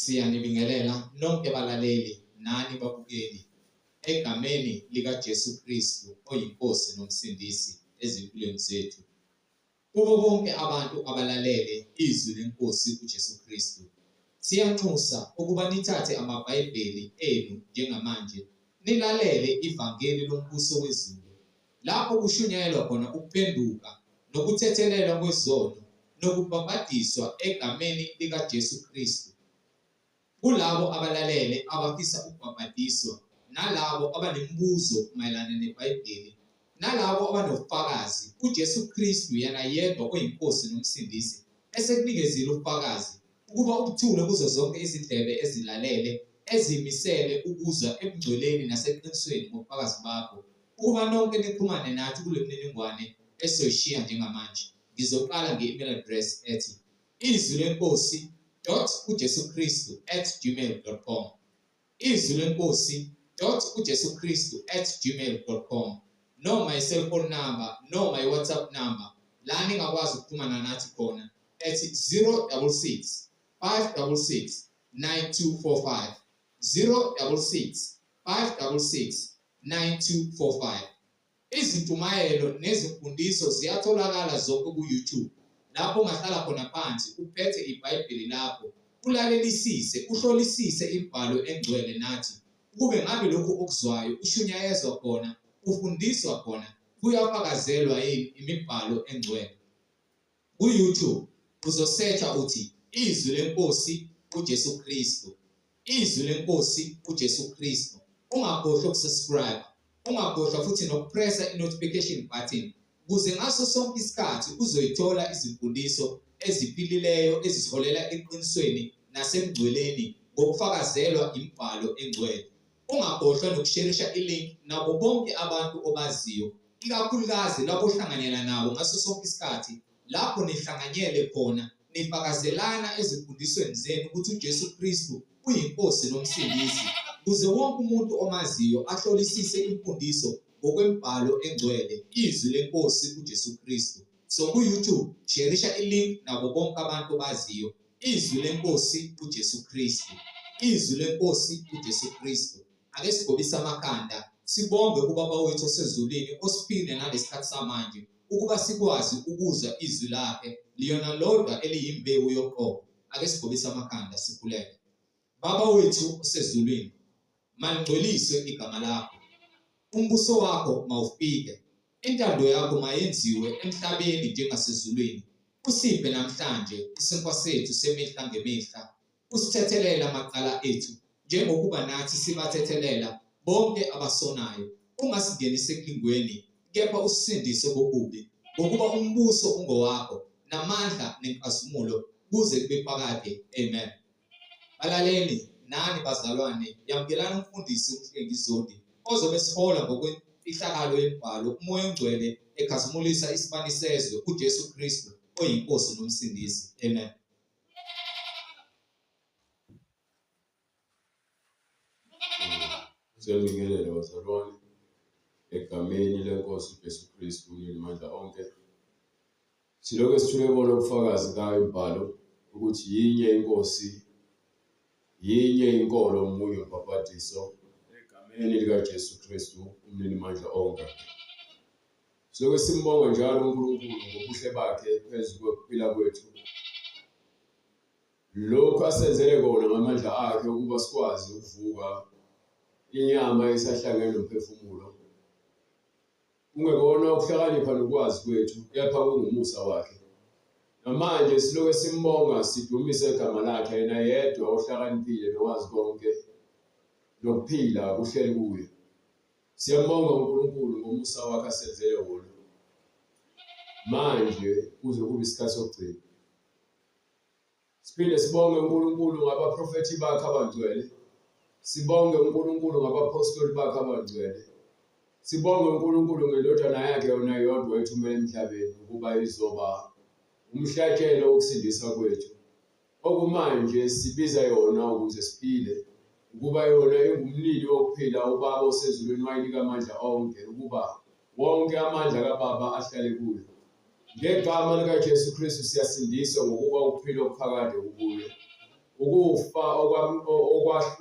Siyanibingelela nonke balaleli nani babukeli egameni likaJesu Kristu oyinkosi nomsindisi ezimpilweni zethu. Kubo bonke abantu abalalele izwi lenkosi uJesu Kristu, siyanxusa ukuba nithathe amabhayibheli enu njengamanje nilalele ivangeli lombuso wezulu, lapho kushunyayelwa khona ukuphenduka nokuthethelelwa kwezono nokubhabhadiswa egameni likaJesu Kristu. Kulabo abalalele abafisa ukubhabhadiswa, nalabo abanemibuzo mayelana neBhayibheli, nalabo abanofakazi, uJesu Kristu yena yedwa oyinkosi nomsindisi esekunikezile ubufakazi ukuba ubuthule kuzo zonke izindlebe ezilalele ezimisele ukuzwa ebungcweleni naseqinisweni ngobufakazi bakho, ukuba nonke nixhumane nathi kule mininingwane esoyishiya njengamanje. Ngizoqala nge-email address ethi izwilenkosi.ujesukristu@gmail.com, izwilenkosi.ujesukristu@gmail.com, noma i-cellphone number noma i-WhatsApp number la ningakwazi ukuxhumana nathi khona ethi 066 566 9245, 066 566 9245. Izintumayelo nezimfundiso ziyatholakala zonke ku-YouTube, lapho ungahlala khona phansi uphethe iBhayibheli lakho, ulalelisise, uhlolisise imibhalo engcwele nathi, kube ngabe lokhu okuzwayo ushunyayezwa khona, ufundiswa khona, kuyafakazelwa yini imibhalo engcwele. Ku-YouTube uzosearcha uthi izwi lenkosi uJesu Kristu, izwi lenkosi uJesu Kristu. Ungakhohlwa ukusubscribe, ungakhohlwa futhi nokupressa i-notification button, ukuze ngaso sonke isikhathi uzoyithola izimfundiso eziphilileyo eziholela eqinisweni nasemgcweleni ngokufakazelwa imibhalo engcwele. Ungakhohlwa nokusherisha i-link nabo bonke abantu obaziyo, ikakhulukazi labo ohlanganyela nabo ngaso sonke isikhathi, lapho nihlanganyele khona nifakazelana ezimfundisweni zenu ukuthi uJesu Kristu uyinkosi nomsindisi, ukuze wonke umuntu omaziyo ahlolisise imfundiso ngokwemibhalo engcwele, izwi lenkosi uJesu Kristu. So ku-YouTube shareisha i-link nabo bonke abantu obaziyo, izwi lenkosi uJesu Kristu, izwi lenkosi uJesu Kristu. Ake sigobise amakhanda, sibonge ubaba wethu osezulwini osiphile nalesikhathi samanje ukuba sikwazi ukuzwa izwi lakhe liyona lodwa eliyimbewu yoqobo. Ake sigobise amakhanda sikhuleke. Baba wethu osezulwini, malingcoliswe igama lakho, umbuso wakho mawufike, intando yakho mayenziwe emhlabeni njengasezulwini. Usiphe namhlanje isinkwa sethu semihla ngemihla, usithethelela amaqala ethu njengokuba nathi sibathethelela bonke abasonayo. Ungasingenise enkingweni, kepha usindise kokubi, ngokuba umbuso ungowakho, namandla nenkazimulo kuze kube phakade. Amen. Balaleli nani bazalwane, yamukelani umfundisi uMhlengizodi ozobe sihola ngokwemfihlakalo yemibhalo, umoya ongcwele ekhazimulisa isibani sezwe uJesu Kristu oyinkosi nomsindisi. Amen. Siyabingelela bazalwane egameni lenkosi uJesu Kristu uNinimandla onke. Silokhu sithule bona ubufakazi ngayo imibhalo ukuthi yinye inkosi, yinye inkolo, omunye umbhabhadiso egameni likaJesu Kristu uNinimandla onke. Silokhu simbonga njalo uNkulunkulu ngobuhle bakhe phezu kokuphila kwethu, lokhu asenzele kona ngamandla akhe ukuba sikwazi ukuvuka inyama isahlangene nomphefumulo. Ungekona ukuhlakanipha nokwazi kwethu, kepha kungumusa wakhe. Namanje silokhu simbonga, sidumise igama lakhe, yena yedwa ohlakaniphile nokwazi konke, nokuphila kuhleli kuye. Siyambonga uNkulunkulu ngomusa wakhe asenzele wona. Manje kuze kube isikhathi sokugcina, siphinde sibonge uNkulunkulu ngabaprofethi bakhe abangcwele, sibonge uNkulunkulu ngabapostoli bakhe abangcwele, sibonge uNkulunkulu ngendodana yakhe yona yodwa ethumele emhlabeni ukuba izoba umhlatshelo wokusindisa kwethu, okumanje sibiza yona ukuze siphile, ukuba yona ingumnini wokuphila, ubaba osezulwini wayinika amandla onke, ukuba wonke amandla kaBaba ahlale kuyo. Ngegama likaJesu Kristu siyasindiswa ngokuba ukuphila okuphakade kubuye, ukufa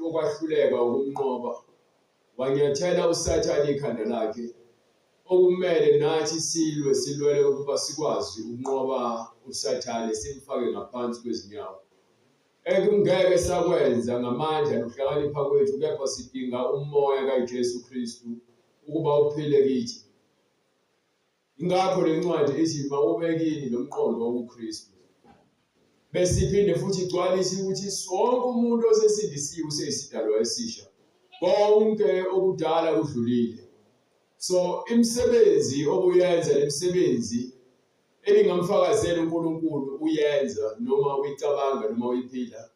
okwahluleka ukumnqoba, wanyathela uSathane ikhanda lakhe. Okumele nathi silwele ukuba sikwazi ukunqoba uSathane, simfake ngaphansi kwezinyawo. Ekungeke sakwenza ngamandla nokuhlakanipha kwethu, kepha sidinga umoya kaJesu Kristu ukuba uphile kithi. Ingakho le ncwadi ithi mawubekini lomqondo wokuKristu. Bese iphinde futhi igcwalise ukuthi sonke umuntu osesindisiwe useyisidalwa esisha. Konke okudala kudlulile. So imisebenzi obuyenza lemisebenzi elingamfakazela uNkulunkulu uyenza noma uyicabanga noma uyiphila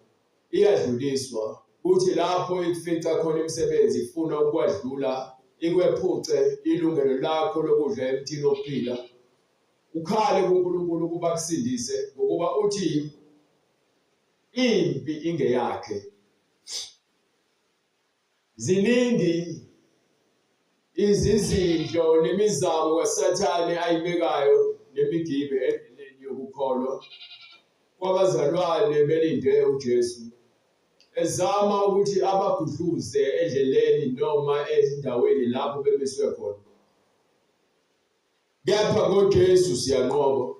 iyadluliswa. Kuthi lapho ikufica khona imisebenzi ifuna ukwadlula ikwephuce ilungelo lakho lokudla emthini wokuphila, ukhale kuNkulunkulu ukuba kusindise ngokuba uthi impi ingeyakhe. Ziningi izizindlo nemizamo kaSathane ayibekayo nemigibe endleleni yokukholwa kwabazalwane belinde uJesu, ezama ukuthi abagudluze endleleni noma ezindaweni lapho bemiswe khona. Kepha ngoJesu siyanqoba.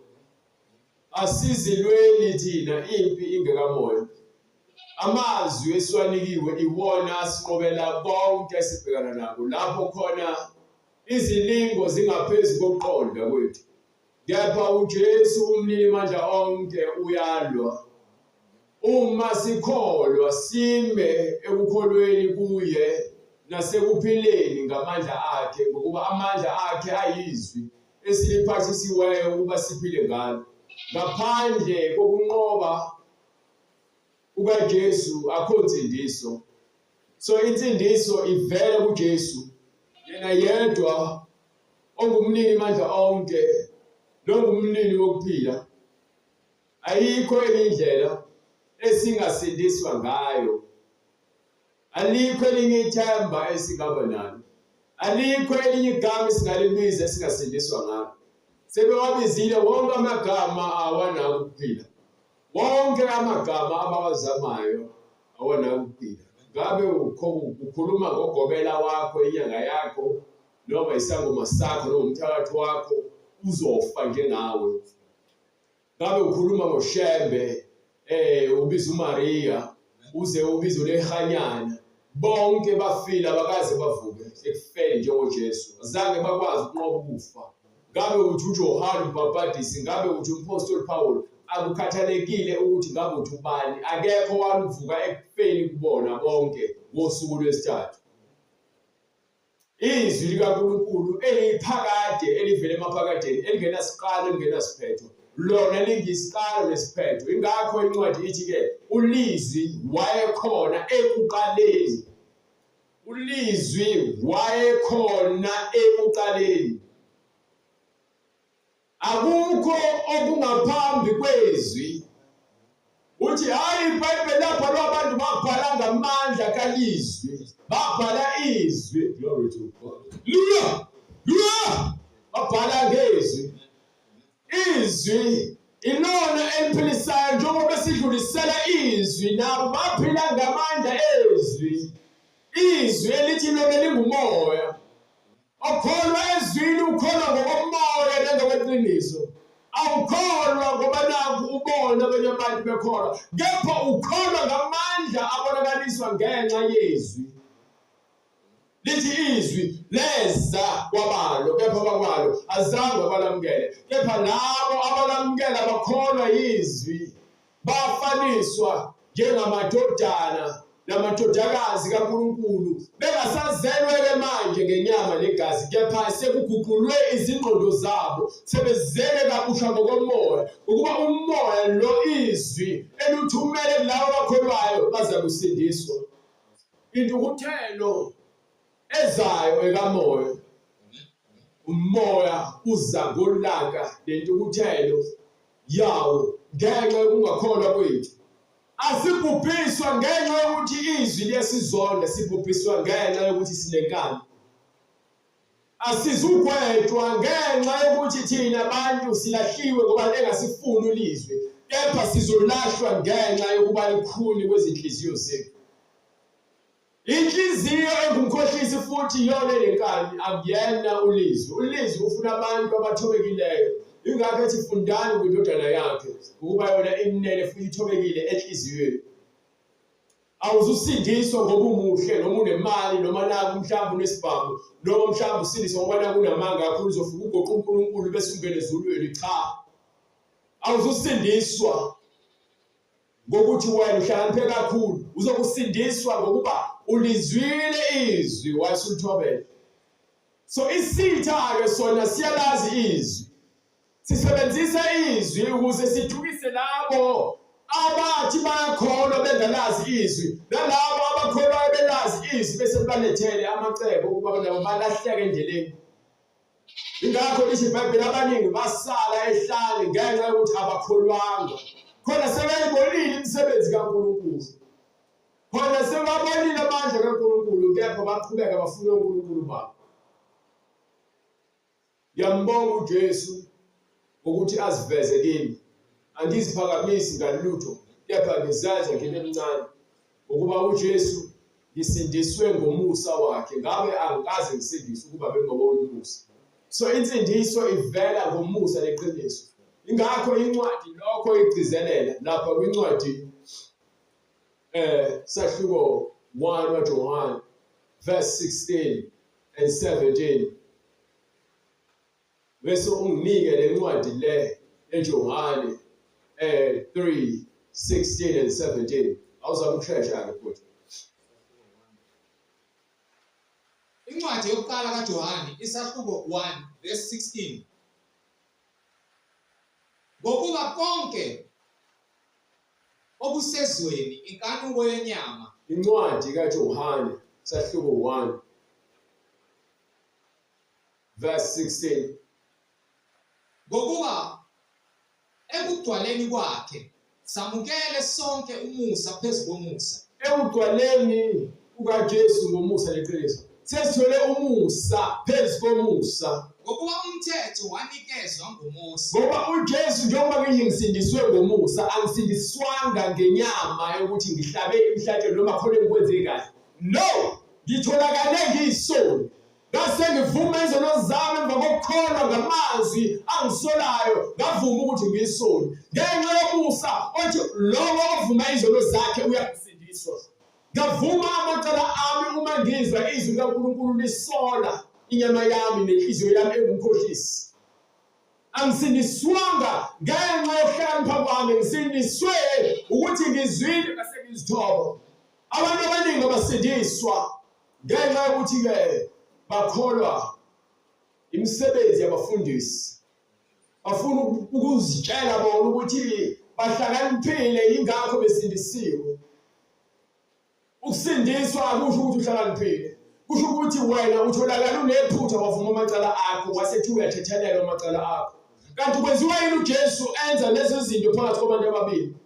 Asizilweni thina impi ingekamoya. Amazwi esiwanikiwe iwona asinqobela konke esibhekana nako, lapho khona izilingo zingaphezu kokuqonda kwethu. Kepha uJesu umnini mandla onke uyalwa. Uma sikholwa sime ekukholweni kuye nasekuphileni ngamandla akhe, ngokuba amandla akhe ayizwi esiliphathisiweyo ukuba siphile ngalo. Ngaphandle kokunqoba kukaJesu akho nsindiso. So insindiso ivela kuJesu, yena yedwa ongumnini mandla onke nongumnini wokuphila. Ayikho enye indlela esingasindiswa ngayo. Alikho elinye ithemba esingaba nalo. Alikho elinye igama esingalibiza esingasindiswa ngalo. Sebewabizile wonke amagama awanako ukuphila. Wonke amagama abawazamayo awanako ukuphila. Ngabe ukhuluma ngogobela wakho, inyanga yakho, noma isangoma sakho, noma umthakathi wakho, uzofa njengawe. Ngabe ukhuluma ngoShembe, ubiza uMaria, uze ubiza uLehanyana, bonke bafile abakaze bavuke ekufeni njengoJesu. Azange bakwazi ukunqoba ukufa. Ngabe uthi uJohane uMbhapatisi, ngabe uthi uMpostoli Paul, akukhathalekile ukuthi ngabe uthi ubani, akekho owavuka ekufeni kubona bonke ngosuku lwesithathu. Izwi likaNkulunkulu eliphakade elivela emaphakadeni, elingenasiqalo elingenasiphetho, lona lingisiqalo nesiphetho. Ingakho incwadi ithi-ke ulizwi wayekhona ekuqaleni. Ulizwi wayekhona ekuqaleni. Akukho okungaphambi kwezwi. Uthi hayi iBhayibheli lapha abantu babhala ngamandla kalizwi, babhala izwi. Glory to God. Hallelujah. Babhala ngezwi. Izwi ilona eliphilisayo, njengoba sidlulisela izwi nabo baphila ngamandla ezwi. Izwi elithi lona lingumoya. Okholwa ezwini ukholwa ngokomoya nangokwaqiniso. Awukholwa ngoba naku ubona abanye abantu bekholwa, kepha ukholwa ngamandla abonakaliswa ngenxa yezwi. Lithi izwi leza kwabalo, kepha abakwalo azange balamukele. Kepha labo abalamukela bakholwa izwi bafaniswa njengamadodana namadodakazi kaNkulunkulu, bengasazelwe-ke manje ngenyama negazi, kepha sekuguqulwe izingqondo zabo, sebezele kabusha ngokomoya, ukuba umoya lo izwi eluthumele kulabo abakholwayo bazakusindiswa. Intukuthelo ezayo ekamoya, umoya uza ngolaka lentukuthelo yawo ngenxa yokungakholwa kwethu. Asibhubhiswa ngenxa yokuthi izwi liyasizonda, sibhubhiswa ngenxa yokuthi sinenkani. Asizugwetshwa ngenxa yokuthi thina abantu silahliwe ngoba engasifuni ulizwi. kepha sizolashwa ngenxa yokuba likhuni kwezinhliziyo zethu. Inhliziyo engumkhohlisi futhi iyona lenkani akuyena ulizwi. Ulizwi ufuna abantu abathobekileyo. Ingakho ethi fundani kwindodana yakhe ukuba yona imnene futhi ithobekile enhliziyweni. Awuzusindiswa ngoba umuhle noma unemali noma naku mhlawumbe unesibhamu noma mhlawumbe usindiswa ngoba naku unamanga kakhulu uzofika ugoqa uNkulunkulu bese ungene ezulwini. Cha, awuzusindiswa ngokuthi wena uhlakaniphe kakhulu. Uzokusindiswa ngokuba ulizwile izwi wayesulithobela. So isitha-ke sona siyalazi izwi. Sisebenzisa izwi ukuze sithukise labo abathi bayakholwa bengalazi izwi, nalabo abakholwayo belazi izwi bese balethele amacebo ukuba nabo balahleke endleleni. Ingakho lithi iBhayibheli abaningi basala ehlane ngenxa yokuthi abakholwanga. Khona sebeyibonile imisebenzi kaNkulunkulu. Khona sebabonile amandla kaNkulunkulu kepha baqhubeka bafuna uNkulunkulu babo. Ngiyambonga uJesu ukuthi aziveze kimi. Angiziphakamisi ngalutho kepha ngizaza ngine emncane ukuba uJesu ngisindiswe ngomusa wakhe. Ngabe angikaze ngisindiswe ukuba bengobona umusa. So insindiso ivela ngomusa leqiniso. Ingakho incwadi lokho igcizelela lapha kwincwadi sahluko 1 kaJohane verse 16 and 17. Bese unginike le ncwadi le eJohane 3, 16 and 17. Awuzama ukushesha-ke futhi. Incwadi yokuqala kaJohane isahluko 1 verse 16. Ngokuba konke obusezweni inkanuko yenyama. Incwadi kaJohane sahluko 1 verse 16. Ngokuba ekugcwaleni kwakhe samukele sonke umusa phezu komusa. Ekugcwaleni kukaJesu ngomusa leqiniso sesithole umusa phezu komusa. Ngokuba umthetho wanikezwa ngoMose. Ngoba uJesu njengoba ngisindiswe ngomusa angisindiswanga ngenyama yokuthi ngihlabe imhlatshelo noma khona engikwenze kahle. No, ngitholakale ngiyisoni. Ngase ngivuma izono zami emva kokukholwa ngamazwi angisolayo ngavuma ukuthi ngiyisoni. Ngenxa yomusa othi lowo ovuma izono zakhe uyakusindiswa. Ngavuma amacala ami uma ngizwa izwi kaNkulunkulu lisola inyama yami nenhliziyo yami engumkhohlisi. Angisindiswanga ngenxa yokuhlakanipha kwami, ngisindiswe ukuthi ngizwile ngase ngizithoba. Abantu abaningi abasindiswa ngenxa yokuthi-ke bakholwa imisebenzi yabafundisi. Bafuna ukuzitshela bona ukuthi bahlakaniphile ingakho besindisiwe. Ukusindiswa akusho ukuthi uhlakaniphile. Kusho ukuthi wena utholakala unephutha wavuma amacala akho wasethi uyathethelela amacala akho. Kanti kwenziwa yini uJesu enza lezo zinto phakathi kwabantu ababili?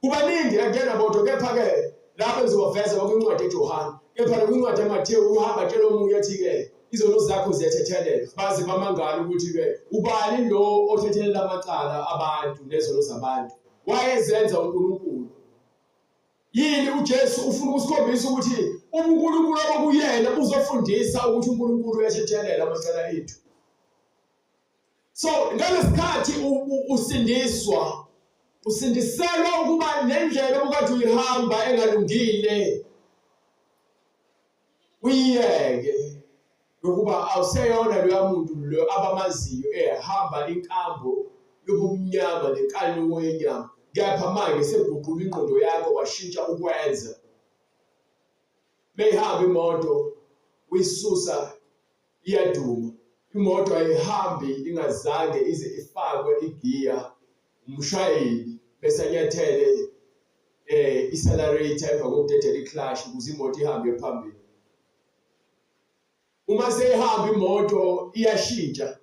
Kubaningi akuyena bodwa kepha-ke lapho ngizowaveza kwincwadi eJohane. Kepha kwincwadi yaMathewu uhamba atshela omunye athi-ke izono zakho ziyathethelela. Baze bamangala ukuthi-ke ubani lo othethelela amacala abantu nezono zabantu? Wayezenza uNkulunkulu. Yini uJesu ufuna ukusikhombisa ukuthi uNkulunkulu obukuyena uzofundisa ukuthi uNkulunkulu uyathethelela amacala ethu. So ngalesikhathi usindiswa, usindiselwa ukuba nendlela obukade uyihamba engalungile uyiyeke, ngokuba awuseyona loya muntu lo abamaziyo ehamba inkambo yobumnyama nenkanuko yenyama. Kepha manje seguqula ingqondo yakho washintsha ukwenza. Mehamba imoto uyisusa iyaduma. Imoto ayihambi ingazange ize ifakwe igiya. Umshayeli bese anyathele accelerator emva kokudedela iclash ukuze imoto ihambe phambili. Uma seyihamba imoto iyashintsha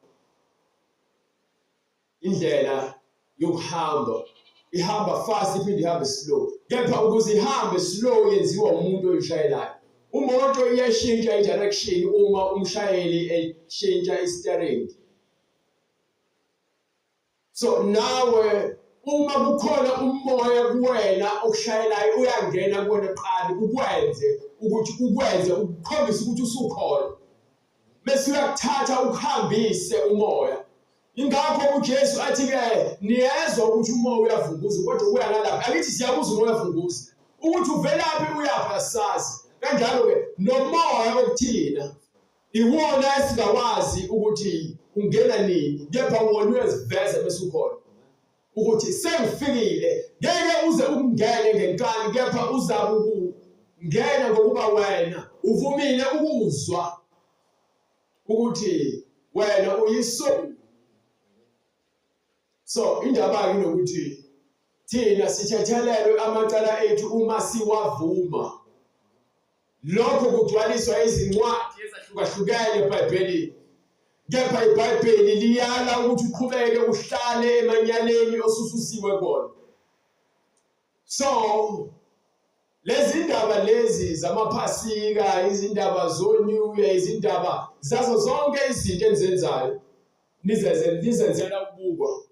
indlela yokuhamba. Ihamba fast iphinde ihambe slow. Kepha ukuze ihambe slow yenziwa umuntu oyishayelayo. Umoto iyashintsha i-direction uma umshayeli eshintsha i-steering. So nawe uma kukhona umoya kuwena okushayelayo uyangena kuwena qala ukwenze ukukhombisa ukuthi usukhona bese uyakuthatha ukuhambise umoya. Ingakho uJesu athi-ke niyezwa ukuthi umoya uyavunguza kodwa uya ngalapha. Akithi siyabuza umoya uyavunguza ukuthi uvelaphi uyaphi asazi. Kanjalo-ke nomoya okuthina iwona esingawazi ukuthi ungena nini, kepha wona uyaziveza bese ukhona ukuthi sengifikile. Ngeke uze ungene ngenkani, kepha uzabe ukungena ngokuba wena uvumile ukuzwa ukuthi wena uyiso. So indaba inokuthi thina sithethelelwe amacala ethu uma siwavuma. Lokho kugcwaliswa izincwadi ezahlukahlukene eBhayibhelini. Kepha iBhayibheli liyala ukuthi uqhubeke uhlale emanyaleni osususiwe kona. So lezi ndaba lezi zamaphasika, izindaba zoNew Year, izindaba zazo zonke izinto enizenzayo nizenzela ukubukwa.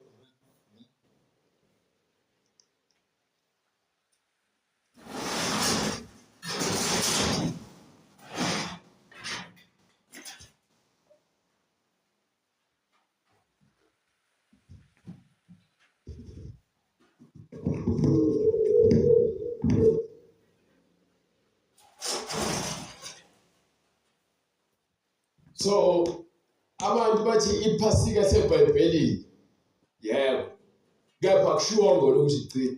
So abantu bathi iphasika seBhayibhelini yebo, kepha kushiwo ukuthi igcina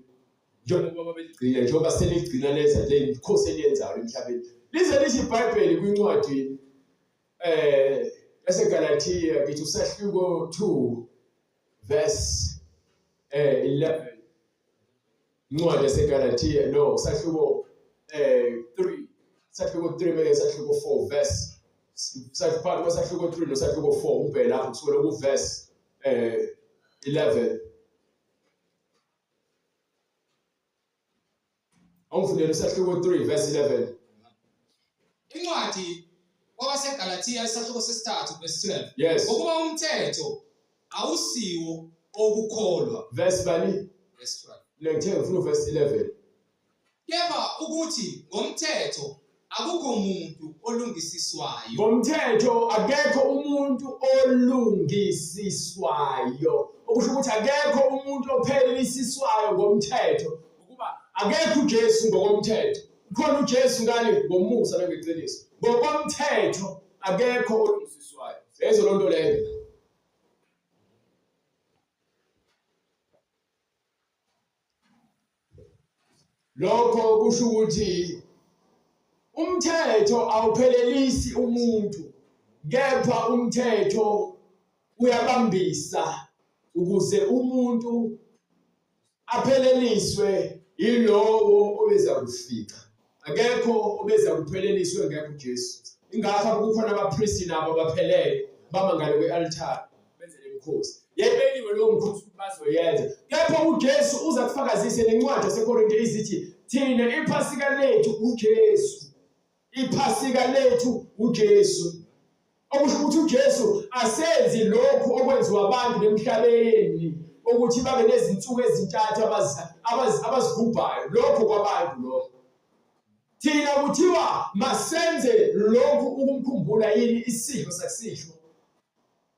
njengoba beligcina njengoba seligcina leza le inkosi eliyenzayo emhlabeni. Lize lithi iBhayibheli kwincwadi yaseGalatia ngithi usahluko 2 verse 11. Incwadi yaseGalatia no usahluko 3 sahluko 3 manje sahluko 4 verse phakathi kwesahluko 3 nosahluko 4 ubheke lapho kusukela kuverse 11. Awufundele usahluko 3 verse 11. Incwadi kwabaseGalatia isahluko sesi-3 verse 12. Yes. Ngokuba umthetho awusiwo okukholwa. Verse bani? Verse 12. Ngithe ngifuna verse 11. Kepha ukuthi ngomthetho akukho umuntu olungisiswayo. Ngomthetho akekho umuntu olungisiswayo. Okusho ukuthi akekho umuntu ophelisiswayo ngomthetho. Ukuba akekho uJesu ngokomthetho. Ukhona uJesu ngani ngomusa nangeqiniso. Ngokomthetho akekho olungisiswayo. Ezo lonto leyo. Lokho kusho ukuthi umthetho awuphelelisi umuntu, kepha umthetho uyabambisa ukuze umuntu apheleliswe yilowo obeza kufika. Akekho obeza kupheleliswe ngekho uJesu. Ingakho kukhona abapristi nabo baphelele bamangale kwe-altar benze lemkhosi. Yebeliwe lo mkhosi bazoyenza. Kepha uJesu uza kufakazise nencwadi yaseKorinte izithi thina iphasika lethu uJesu. Iphasika lethu uJesu. Okusho ukuthi uJesu asenzi lokho okwenziwa abantu emhlabeni ukuthi babe nezinsuku ezintathu abazigubhayo. Lokho kwabantu lokho. Thina kuthiwa masenze lokhu ukumkhumbula yini isidlo sakusihlo.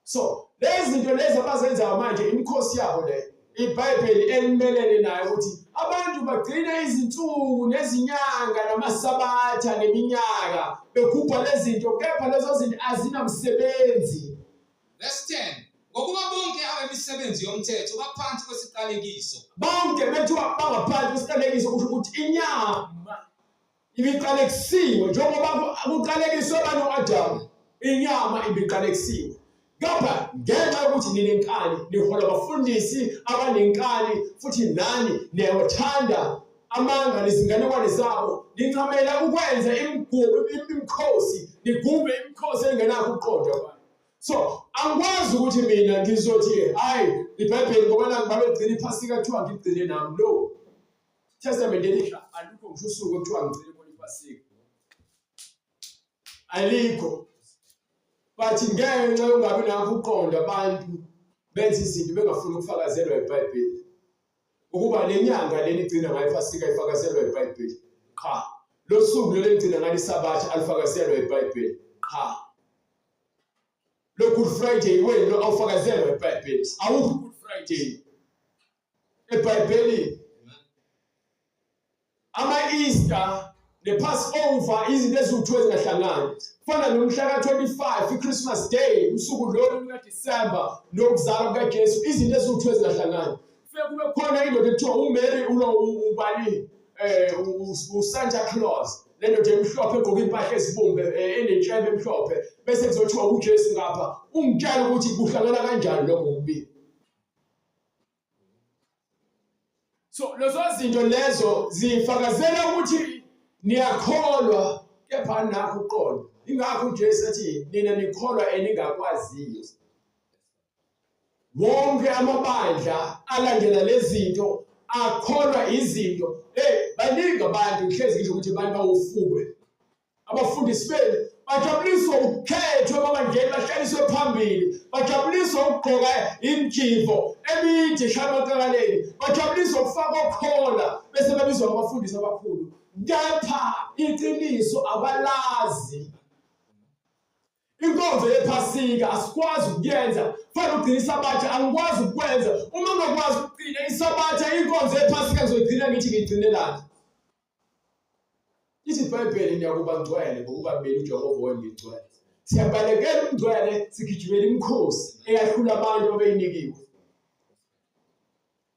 So lezi zinto lezi abazenzayo manje imikhosi yabo le iBhayibheli elimelene nayo ukuthi abantu bagcina izinsuku nezinyanga namasabatha neminyaka begubha lezi zinto, kepha lezo zinto azinamsebenzi. Verse 10. Ngokuba bonke abemisebenzi yomthetho baphansi kwesiqalekiso. Bonke bethiwa bangaphansi kwesiqalekiso kusho ukuthi inyama ibiqalekisiwe njengoba kuqalekiswe abantu inyama ibiqalekisiwe. Kepha ngenxa yokuthi ninenkani nihola abafundisi abanenkani futhi nani niyawathanda amanga nezinganekwane zabo, nincamela ukwenza imikhosi, nigube imikhosi engenakho ukuqonda kwayo. So angikwazi ukuthi mina ngizothi hayi iBhayibheli ngoba nangu babegcina iphasika kuthiwa ngigcine nami. No, Testament elisha alikho ngisho usuku kuthiwa ngigcine khona iphasika, alikho. Bathi ngenxa yongabi nakho uqonda abantu benza izinto bengafuni ukufakazelwa iBhayibheli. ukuba lenyanga leli igcina ngayo iPhasika ifakazelwa eBhayibheli. Cha. Lo suku leli igcina ngalo iSabatha alifakazelwa eBhayibheli. Cha. Lo Good Friday wena lo awufakazelwa eBhayibheli. Awukho Good Friday eBhayibheli. Ama-Easter ne-Passover izinto eziwu-2 ezingahlangani. Kufana nomhla ka-25 i-Christmas Day, usuku lolu lukaDisemba lokuzalwa kukaJesu, izinto eziwu-2 ezingahlangani. Kufike kube khona indoda ekuthiwa uMary ubani uSanta Claus, le ndoda emhlophe egqoke impahla ezibomvu enentshebe emhlophe, bese kuzothiwa uJesu ngapha. Ungitshela ukuthi kuhlangana kanjani lokho kubili. So lezo zinto lezo zifakazela ukuthi niyakholwa kepha nakho uqondo. Ingakho uJesu athi nina nikholwa eningakwaziyo. Wonke amabandla alandela lezi zinto akholwa izinto. Baningi abantu ngihlezi ngisho ukuthi abantu bawufube. Abafundisi benu bajabuliswa ukukhethwa babangeni bahlaliswe phambili. Bajabuliswa ukugqoka imjivo emide eshamakaleni. Bajabuliswa ukufaka okhola bese babizwa abafundisi abakhulu. Kepha iqiniso abalazi. Inkonzo yePhasika asikwazi ukuyenza. Kufanele ugcine iSabatha, angikwazi ukwenza. Uma ungakwazi ukugcina iSabatha, inkonzo yePhasika ngizoyigcina ngithi ngiyigcinelani. Ithi iBhayibheli niyakuba ngcwele ngokuba mina uJehova wengigcwele. Siyabalekela umngcwele sigijimela imikhosi eyahlula abantu abeyinikiwe.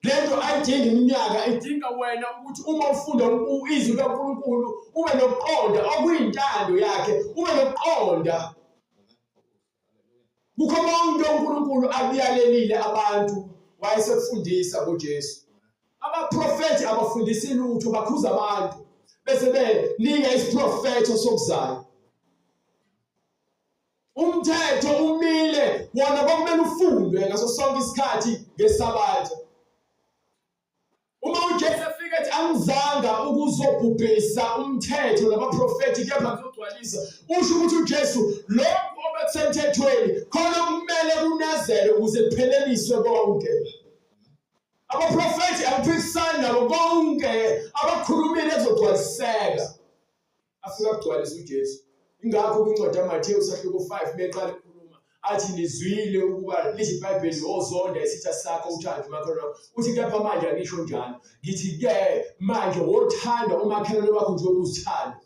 Lento ayidinga iminyaka, idinga wena ukuthi uma ufunda izwi kaNkulunkulu ube nokuqonda okuyintando yakhe, ube nokuqonda. Kukho konke uNkulunkulu abiyalelile abantu wayesefundisa kuJesu. Abaprofeti abafundisi lutho, bakhuza abantu bese benika isiprofeto sokuzayo. Umthetho umile wona kwakumele ufundwe ngaso sonke isikhathi ngeSabatha. Uma uJesu efika ethi angizanga ukuzobhubhisa umthetho nabaprofeti kepha ngizogcwalisa, usho ukuthi uJesu lokho obekusemthethweni khona kumele kunezele ukuze kupheleliswe konke. Abaprofeti abaphikisani nabo bonke abakhulumile ezogcwaliseka. Afika kugcwalisa uJesu. Ingakho kwincwadi yaMathewu isahluko 5 beqala ukukhuluma athi nizwile ukuba lithi iBhayibheli ozonda isitha sakho uthanda umakhelwane wakho. Uthi kepha manje angisho njalo. Ngithi ke manje wothanda umakhelwane wakho njengoba uzithanda.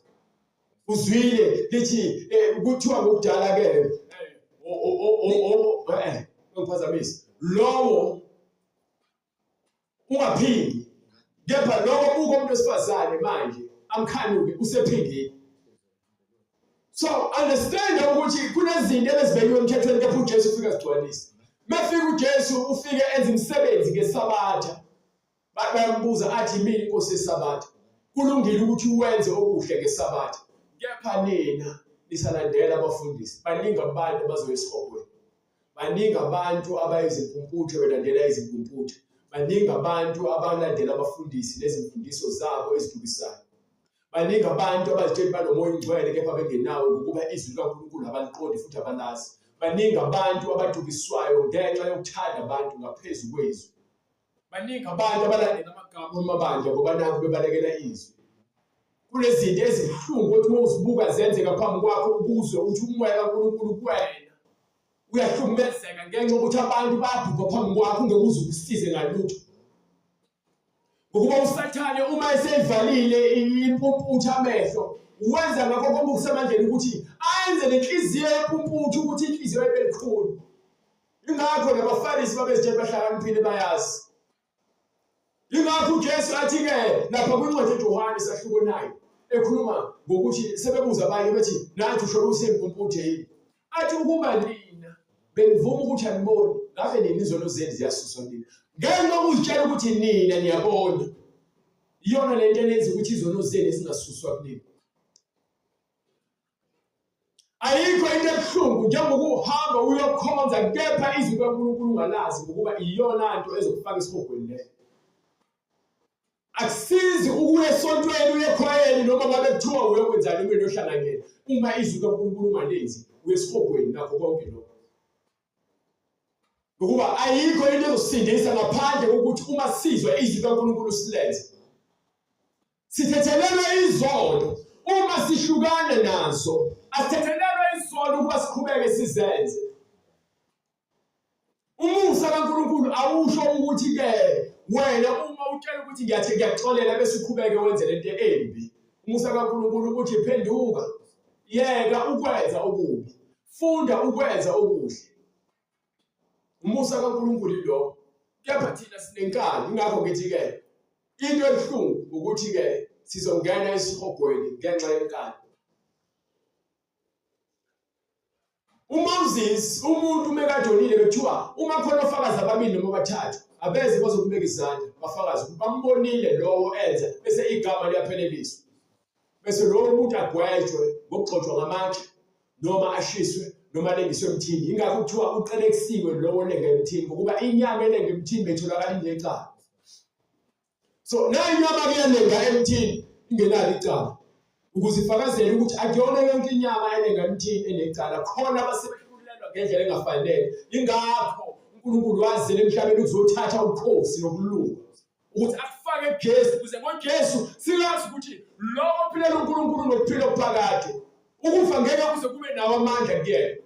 Uzwile lithi kuthiwa ngokudala ke ngiphazamisa lowo ungaphindi, kepha lokho buko umuntu wesifazane manje amkhanuke usephindile. So understand ukuthi kunezinto ezibekiwe emthethweni kepha uJesu ufika sigcwalisa. Mafika uJesu ufike enza imisebenzi ngeSabatha. Bayambuza athi mina inkosi yeSabatha. Kulungile ukuthi uwenze okuhle ngeSabatha. Kepha nina nisalandela abafundisi. Baningi abantu abazoya esihogweni. Baningi abantu abayizimpumputhe belandela izimpumputhe. Baningi abantu abalandela abafundisi nezimfundiso zabo ezidukisayo. Baningi abantu abazitshela banomoya ongcwele kepha bengenawo ukuba izwi likaNkulunkulu abaliqondi futhi abalazi. Baningi abantu abadukiswayo ngenxa yokuthanda abantu ngaphezulu kwezwi. Baningi abantu abalandela amagama amabandla ngoba nakho bebalekela izwi. Kunezinto ezibuhlungu ukuthi uma uzibuka zenzeka phambi kwakho ubuzwe ukuthi umoya kaNkulunkulu kuwena uyahlukumezeka ngenxa yokuthi abantu bayabhubha phambi kwakho ungekuze ukusize ngalutho. Ngokuba uSathane uma eseyivalile impumputhe amehlo wenza ngakho konke okusemandleni ukuthi ayenze lenhliziyo yempumputhe ukuthi inhliziyo ibe likhulu. Ingakho nabaFarisi babezitshela bahlakaniphile bayazi. Ingakho uJesu athi-ke lapha kwincwadi yaJohane isahluko 9 ekhuluma ngokuthi sebebuza abanye bethi nathi usho ukuthi impumputhe yini. Athi ukuba nina benivuma ukuthi aniboni ngabe nini izono zenu ziyasuswa nina. Ngenxa ukuzitshela ukuthi nina niyabona. Iyona lento eyenza ukuthi izono zenu zingasuswa kunina. Ayikho into ebuhlungu njengokuhamba uyokhonza kepha izwi kaNkulunkulu ungalazi ngokuba iyona nto ezokufaka esihogweni leyo. Akusizi ukuya esontweni uye ekhwayeni noma ngabe kuthiwa uyokwenzani uma uyohlanganyela. Uma izwi kaNkulunkulu ungalenzi uye esihogweni nakho konke lokho. Ukuba ayikho into ezosindisa ngaphandle kokuthi uma sizwe izwi kaNkulunkulu silenze. Sithethelelwe izono uma sihlukane nazo. Asithethelelwe izono ukuba siqhubeke sizenze. Umusa kaNkulunkulu awusho ukuthi ke wena uma utshela ukuthi ngiyaxolela bese uqhubeke wenze lento embi. Umusa kaNkulunkulu ukuthi phenduka, yeka ukwenza okubi, funda ukwenza okuhle. Umusa kaNkulunkulu lo. Kepha thina sinenkani, ingakho ngithi ke into ebuhlungu ukuthi ke sizongena esihogweni ngenxa yenkani. uMoses umuntu mekadonile bekuthiwa uma khona ofakazi ababili noma abathathu abeze bazokubeka izandla bafakazi bambonile lowo enza bese igama liyapheleliswa. Bese lowo umuntu agwetshwe ngokugxotshwa ngamandla noma ashiswe noma alengiswe emthini. Ingakho kuthiwa uqelekisiwe lowo olenga emthini ngokuba inyama elenga emthini betholakala inecala. So nayo inyama kuyalenga emthini ingenalo icala ukuze ifakazele ukuthi akuyona yonke inyama elenga emthini enecala, khona abasebehlulelwa ngendlela engafanele. Ingakho uNkulunkulu wazela emhlabeni ukuzothatha ubukhosi nokulunga ukuthi akufake eJesu ukuze ngoJesu siyazi ukuthi lo ophilela uNkulunkulu nokuphila okuphakade ukufa ngeke kuze kube nawo amandla kuyena.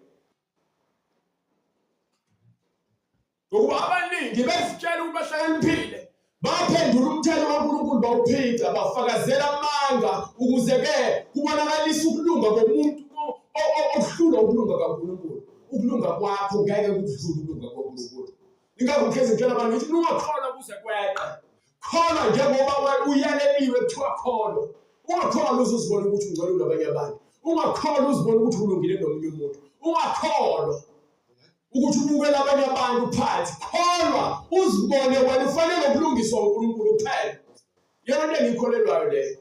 Ngokuba abaningi bezitshela ukuthi bahlakaniphile baphendula umthetho kaNkulunkulu bawuphica bafakazela amanga ukuze ke kubonakalise ukulunga komuntu okuhlula ukulunga kaNkulunkulu. Ukulunga kwakho ngeke kudlule ukulunga kaNkulunkulu. Ingakho ngikhenza ngitshela abantu ukuthi ungakholwa kuze kweqe. Kholwa njengoba uyaleliwe kuthiwa kholwa. Ungakholwa uzozibona ukuthi ungcono nabanye abantu. Ungakholwa uzibona ukuthi ulungile nomunye umuntu. Ungakholwa ukuthi ubukela abanye abantu phansi. Kholwa uzibone wena ufanele ukulungiswa uNkulunkulu kuphela. Yena into engikholelwayo leyo.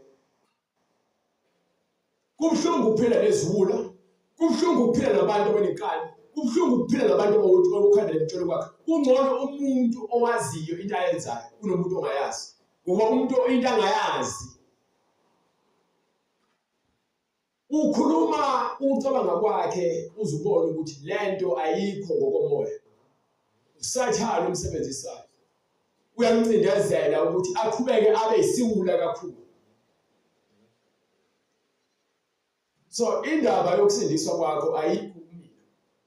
Kubuhlungu ukuphila neziwula. Kubuhlungu ukuphila nabantu abanenkani. Kubuhlungu ukuphila nabantu abawukhandela emtshelo kwakhe. Kungcono umuntu owaziyo into ayenzayo kunomuntu ongayazi. Ngoba umuntu into angayazi ukhuluma ucabanga kwakhe uzubona ukuthi lento ayikho ngokomoya. Usathana umsebenzisayo. Uyamcindezela ukuthi aqhubeke abe isiwula kakhulu. So indaba yokusindiswa kwakho ayikho kumina.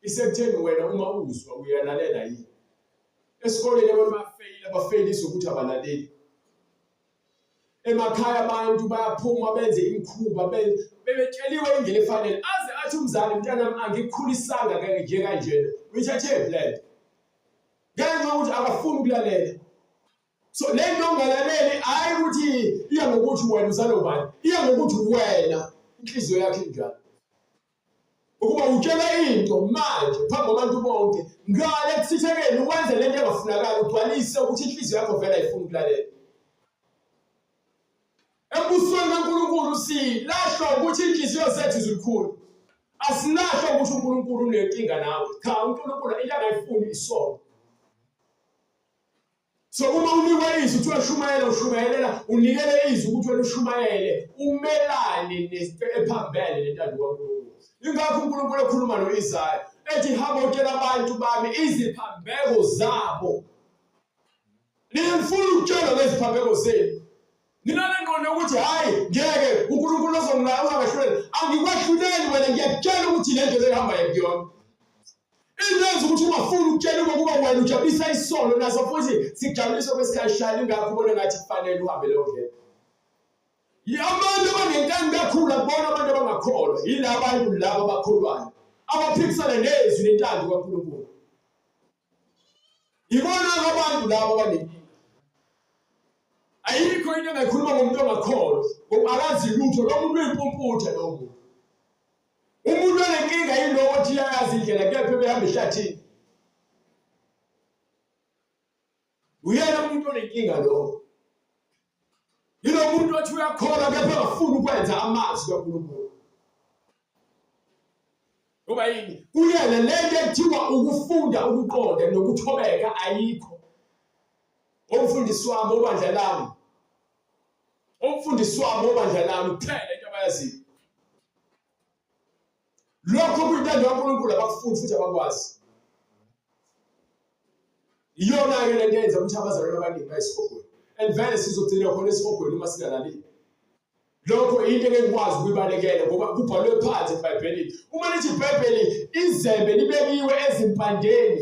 Isekutheni wena uma uzwa uyalalela yini. Esikoleni abantu bafeyilisa ukuthi abalaleli. Emakhaya abantu bayaphuma benze imikhuba bebetsheliwe indlela efanele aze athi umzali mntanami angikukhulisanga ke nje kanjena uyithathe plan ngenxa ukuthi akafuni ukulalela. So le nto ongalaleli hayi ukuthi iya ngokuthi wena uzalobani, iya ngokuthi wena inhliziyo yakhe injani. Ukuba utshela into manje phambi kwabantu bonke ngale kusithekeni wenze lento engafunakala ugcwalise ukuthi inhliziyo yakho vele ayifuni ukulalela. Embusweni kaNkulunkulu silashwa ukuthi inhliziyo zethu zikhulu. Asilashwa ukuthi uNkulunkulu unenkinga nawe. Cha, uNkulunkulu into angayifuni isono. So uma unikwe izwi ukuthi ushumayela unikele izwi ukuthi wena ushumayele umelane ephambene nentando kaNkulunkulu. Ingakho uNkulunkulu ekhuluma noIsaya ethi hamba utshela abantu bami iziphambeko zabo. Nifuna ukutshela ngeziphambeko zenu. Nginale ngqondo ukuthi hayi ngeke uNkulunkulu ozongilaya ungabashuleli. Angikwahluleli wena ngiyakutshela ukuthi le nto ehamba yakuyona. Into enza ukuthi ungafuni ukutshela ukuba wena ujabulisa isono naso futhi sikujabuliswa kwesikhashana ingakho ubona ngathi kufanele uhambe leyo ndlela. Abantu abanenkani kakhulu akubona abantu abangakholwa yila abantu labo abakholwayo abaphikisana nezwi lentando kaNkulunkulu. Ibona abantu labo abanenkinga. Ayikho into engayikhuluma ngomuntu ongakholwa ngoba akazi lutho lo muntu uyimpumputhe lo muntu. Umuntu onenkinga yilo othi uyayazi indlela kepha behamba ehlathini. Uyena umuntu onenkinga lo. Yilo muntu othi uyakholwa kepha engafuni ukwenza amazwi kaNkulunkulu. Ngoba yini? Kuyena lento ekuthiwa ukufunda ukuqonda nokuthobeka ayikho. Umfundisi wami obandla lami. Umfundisi wami obandla lami kuphela into abayaziyo. Lokho kuyintando kaNkulunkulu abakufundi futhi abakwazi. iyona-ke lento eyenza ukuthi abazalwane abaningi bayisihogweni. And vele sizogcina khona esihogweni uma singalaleli. Lokho into engekwazi ukuyibalekela ngoba kubhalwe phansi eBhayibhelini. Uma lithi iBhayibheli izembe libekiwe ezimpandeni,